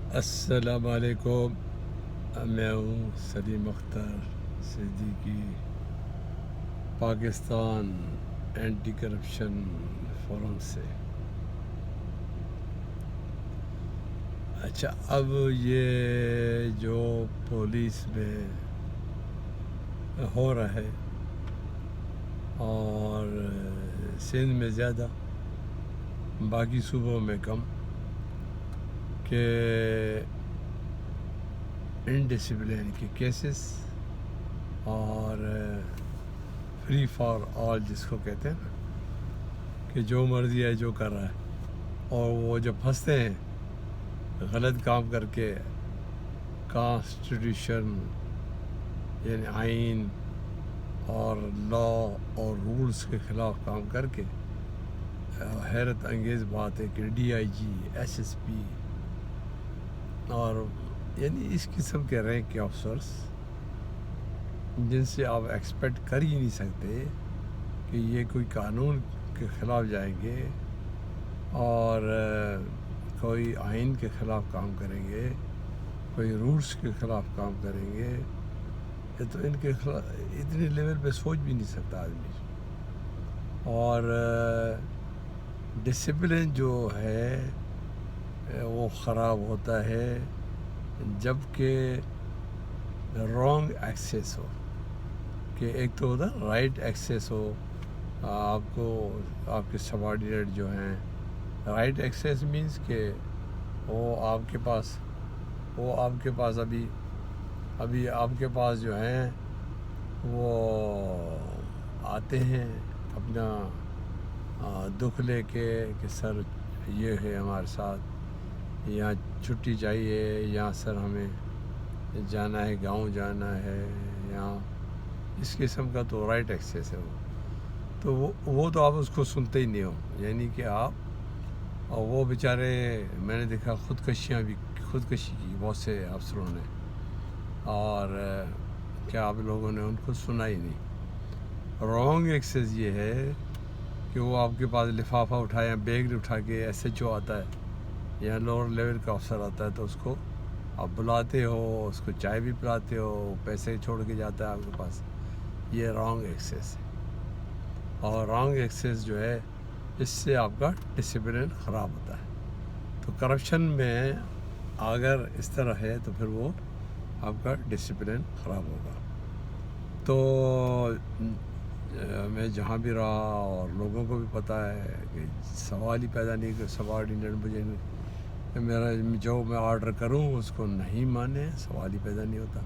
السلام علیکم، میں ہوں Salim Akhtar Siddiqui, Pakistan anti corruption forum سے۔ اچھا، اب یہ جو پولیس میں ہو رہا ہے اور سندھ میں زیادہ، باقی صوبوں میں کم، کہ انڈسپلن کے کیسز اور فری فار آل جس کو کہتے ہیں نا، کہ جو مرضی ہے جو کر رہا ہے، اور وہ جب پھنستے ہیں غلط کام کر کے، کانسٹیٹیوشن یعنی آئین اور لا اور رولز کے خلاف کام کر کے، حیرت انگیز بات ہے کہ D I G, S S P اور یعنی اس قسم کے رینک کے آفسرس جن سے آپ ایکسپیکٹ کر ہی نہیں سکتے کہ یہ کوئی قانون کے خلاف جائیں گے اور کوئی آئین کے خلاف کام کریں گے، کوئی رولز کے خلاف کام کریں گے، یہ تو ان کے خلاف اتنے لیول پہ سوچ بھی نہیں سکتا آدمی۔ اور ڈسپلن جو ہے وہ خراب ہوتا ہے جب کہ رانگ ایکسیس ہو، کہ ایک تو ہوتا رائٹ ایکسیس ہو، آپ کو آپ کے سبارڈینیٹ جو ہیں، رائٹ ایکسیس مینس کہ وہ آپ کے پاس ابھی آپ کے پاس جو ہیں وہ آتے ہیں اپنا دکھ لے کے کہ سر یہ ہے ہمارے ساتھ، یہاں چھٹی چاہیے، یہاں سر ہمیں جانا ہے، گاؤں جانا ہے، یہاں اس قسم کا تو رائٹ ایکسیس ہے تو وہ تو آپ اس کو سنتے ہی نہیں ہو، یعنی کہ آپ، اور وہ بیچارے میں نے دیکھا خودکشی کی بہت سے افسروں نے، اور کیا آپ لوگوں نے ان کو سنا ہی نہیں۔ رانگ ایکسیس یہ ہے کہ وہ آپ کے پاس لفافہ اٹھایا، بیگ اٹھا کے ایس ایچ او آتا ہے یا لوور لیول کا افسر آتا ہے تو اس کو آپ بلاتے ہو، اس کو چائے بھی پلاتے ہو، پیسے چھوڑ کے جاتا ہے آپ کے پاس، یہ رانگ ایکسیس ہے۔ اور رانگ ایکسیس جو ہے اس سے آپ کا ڈسپلن خراب ہوتا ہے۔ تو کرپشن میں اگر اس طرح ہے تو پھر وہ آپ کا ڈسپلن خراب ہوگا۔ تو میں جہاں بھی رہا اور لوگوں کو بھی پتہ ہے کہ سوال ہی پیدا نہیں کہ سبارڈینیٹ مجھے میرا جو میں آرڈر کروں اس کو نہیں مانے، سوال ہی پیدا نہیں ہوتا۔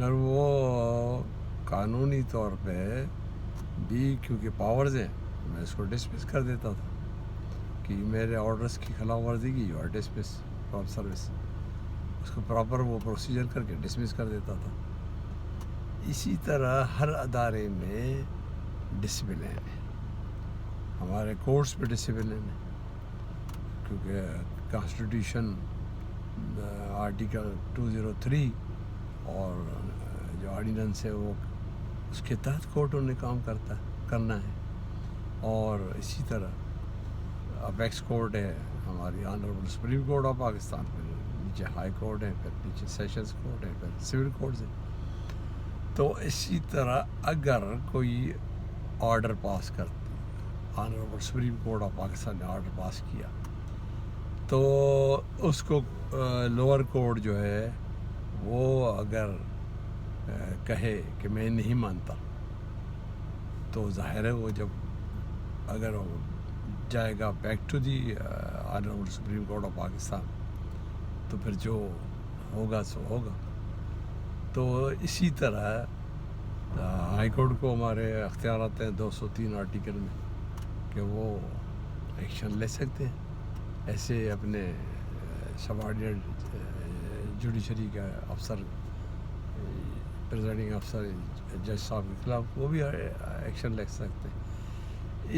اور وہ قانونی طور پہ بھی کیونکہ پاورز ہیں، میں اس کو ڈسمس کر دیتا تھا کہ میرے آرڈرز کی خلاف ورزی کی، you are dismiss from service, اس کو پراپر وہ پروسیجر کر کے ڈسمس کر دیتا تھا۔ اسی طرح ہر ادارے میں ڈسپلن ہے، ہمارے کورٹس میں ڈسپلن ہے، کیونکہ کانسٹیٹیوشن آرٹیکل 203 اور جو آرڈیننس ہے وہ اس کے تحت کورٹوں نے کام کرنا ہے۔ اور اسی طرح اپیکس کورٹ ہے ہماری honourable Supreme Court of Pakistan, پھر نیچے ہائی کورٹ ہے، پھر نیچے سیشنز کورٹ ہے، پھر سول کورٹس ہے۔ تو اسی طرح اگر کوئی آرڈر پاس کرتی، honourable Supreme Court of Pakistan نے آرڈر پاس کیا تو اس کو لوور کورٹ جو ہے وہ اگر کہے کہ میں نہیں مانتا تو ظاہر ہے وہ جب اگر وہ جائے گا back to the honourable Supreme Court of Pakistan تو پھر جو ہوگا سو ہوگا۔ تو اسی طرح ہائی کورٹ کو ہمارے اختیارات ہیں 203 آرٹیکل میں کہ وہ ایکشن لے سکتے ہیں ایسے اپنے سبارڈینیٹ جوڈیشری کا افسر، پریزائڈنگ افسر جج صاحب کے خلاف وہ بھی ایکشن لے سکتے ہیں۔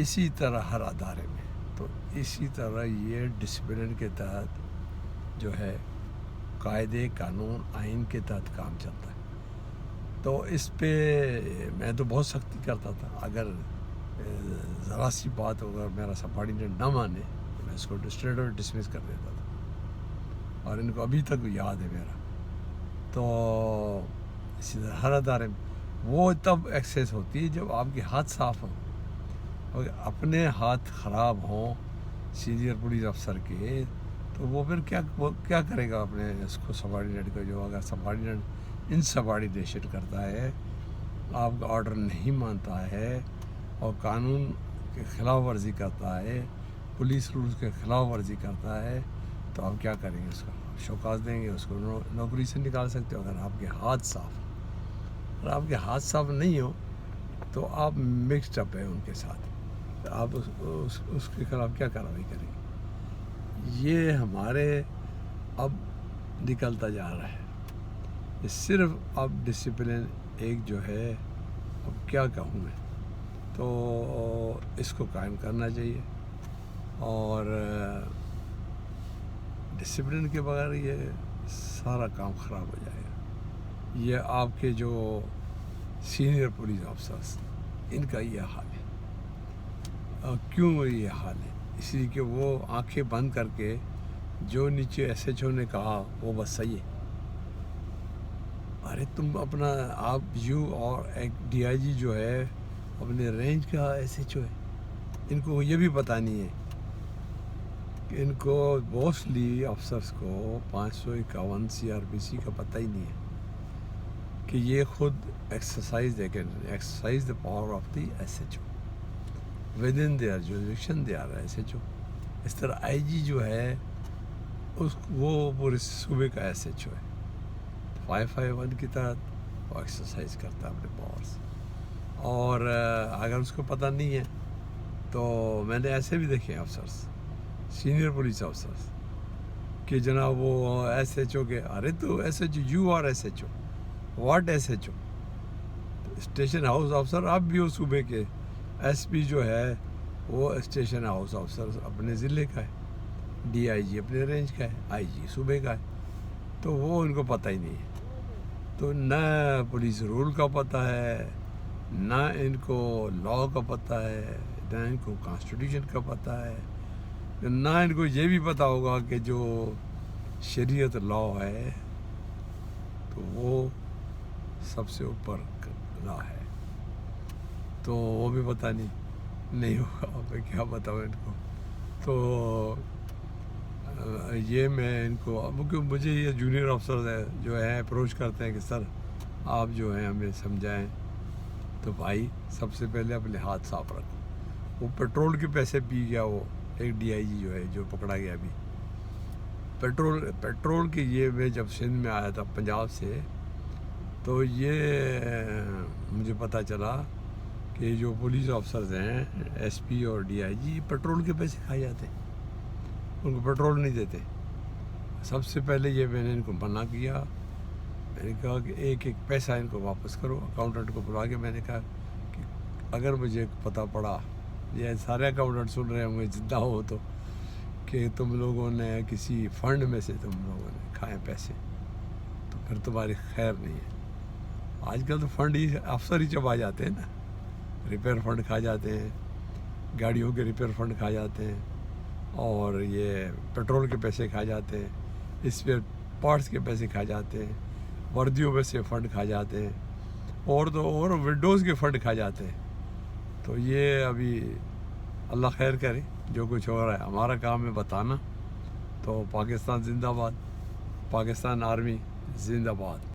اسی طرح ہر ادارے میں، تو اسی طرح یہ ڈسپلن کے تحت جو ہے قاعدے قانون آئین کے تحت کام چلتا ہے۔ تو اس پہ میں تو بہت سختی کرتا تھا، اگر ذرا سی بات اگر میرا سبارڈینیٹ نہ مانے تو میں اس کو اسٹریٹ اور ڈسمس کر دیتا تھا۔ اور ان کو ابھی تک یاد ہے میرا. تو اسی طرح ہر ادارے میں وہ تب ایکسیس ہوتی ہے جب آپ کے ہاتھ صاف ہوں. اور اپنے ہاتھ خراب ہوں سینئر پولیس افسر کے تو وہ پھر کیا کرے گا اپنے اس کو سبارڈینیٹ کو. جو اگر سبارڈینیٹ انسبارڈینیشن کرتا ہے, آپ کا آرڈر نہیں مانتا ہے اور قانون کے خلاف ورزی کرتا ہے, پولیس رولز کے خلاف ورزی کرتا ہے, تو آپ کیا کریں گے؟ اس کا شوکاز دیں گے, اس کو نوکری سے نکال سکتے ہو اگر آپ کے ہاتھ صاف ہیں. اگر آپ کے ہاتھ صاف نہیں ہو تو آپ مکسڈ اپ ہیں ان کے ساتھ, آپ اس کے خلاف کیا کارروائی کریں گے؟ یہ ہمارے اب نکلتا جا رہا ہے. یہ صرف اب ڈسپلن ایک جو ہے, اب کیا کہوں میں, تو اس کو قائم کرنا چاہیے. اور ڈسپلن کے بغیر یہ سارا کام خراب ہو جائے گا. یہ آپ کے جو سینئر پولیس افسرس ان کا یہ حال ہے. اور کیوں یہ حال ہے؟ اس لیے کہ وہ آنکھیں بند کر کے جو نیچے ایس ایچ او نے کہا وہ بس صحیح ہے. ارے تم اپنا آپ اور ایک ڈی آئی جی جو ہے اپنے رینج کا ایس ایچ او ہے, ان کو یہ بھی پتہ نہیں ہے کہ ان کو موسٹلی افسرس کو 551 CRPC کا پتہ ہی نہیں ہے کہ یہ خود exercise the power of the S H O within their jurisdiction they are S H O. اس طرح آئی جی جو ہے وہ پورے صوبے کا ایس ایچ او ہے. 551 کی تحت وہ ایکسرسائز کرتا ہے اپنے پاورس. اور اگر اس کو پتہ نہیں ہے تو میں نے ایسے بھی دیکھے افسرس, سینئر پولیس افسرس, کہ جناب وہ ایس ایچ او کے, ارے تو S H O, you are S H O, what S H O, station house افسر آپ بھی ہو صوبے کے. ایس پی جو ہے وہ اسٹیشن ہاؤس افسر اپنے ضلع کا ہے, ڈی آئی جی اپنے رینج کا ہے, آئی جی صوبے کا ہے. تو وہ ان کو پتہ ہی نہیں ہے. تو نہ پولیس رول کا پتہ ہے, نہ ان کو لاء کا پتہ ہے, نہ ان کو کانسٹیٹیوشن کا پتہ ہے, نہ ان کو یہ بھی پتہ ہوگا کہ جو شریعت لاء ہے تو وہ سب سے اوپر لاء ہے. تو وہ بھی پتہ نہیں ہوگا, میں کیا بتاؤں ان کو. تو یہ میں ان کو, مجھے یہ جونیئر افسر ہے جو ہے اپروچ کرتے ہیں کہ سر آپ جو ہیں ہمیں سمجھائیں. تو بھائی سب سے پہلے اپنے ہاتھ صاف رکھو. وہ پیٹرول کے پیسے پی گیا, وہ ایک ڈی آئی جی جو ہے جو پکڑا گیا ابھی, پیٹرول کے. یہ میں جب سندھ میں آیا تھا پنجاب سے, تو یہ مجھے پتہ چلا کہ جو پولیس افسرز ہیں ایس پی اور ڈی آئی جی, پیٹرول کے پیسے کھائے جاتے ہیں, ان کو پیٹرول نہیں دیتے. سب سے پہلے یہ میں نے ان کو منع کیا. میں نے کہا کہ ایک ایک پیسہ ان کو واپس کرو. اکاؤنٹنٹ کو بلا کے میں نے کہا کہ اگر مجھے پتہ پڑا, یہ سارے اکاؤنٹنٹ سن رہے ہوں گے زندہ ہو تو, کہ تم لوگوں نے کسی فنڈ میں سے تم لوگوں نے کھائے پیسے, تو پھر تمہاری خیر نہیں ہے. آج کل تو فنڈ ہی افسر ہی چبا جاتے ہیں نا. ریپیئر فنڈ کھا جاتے ہیں, گاڑیوں کے ریپیئر فنڈ کھا جاتے ہیں, اور یہ پیٹرول کے پیسے کھا جاتے ہیں, اسپیئر پارٹس کے پیسے کھا جاتے ہیں, وردیوں میں سے فنڈ کھا جاتے ہیں, اور ونڈوز کے فنڈ کھا جاتے ہیں. تو یہ ابھی اللہ خیر کرے جو کچھ ہو رہا ہے. ہمارا کام ہے بتانا. تو پاکستان زندہ باد, پاکستان آرمی زندہ باد.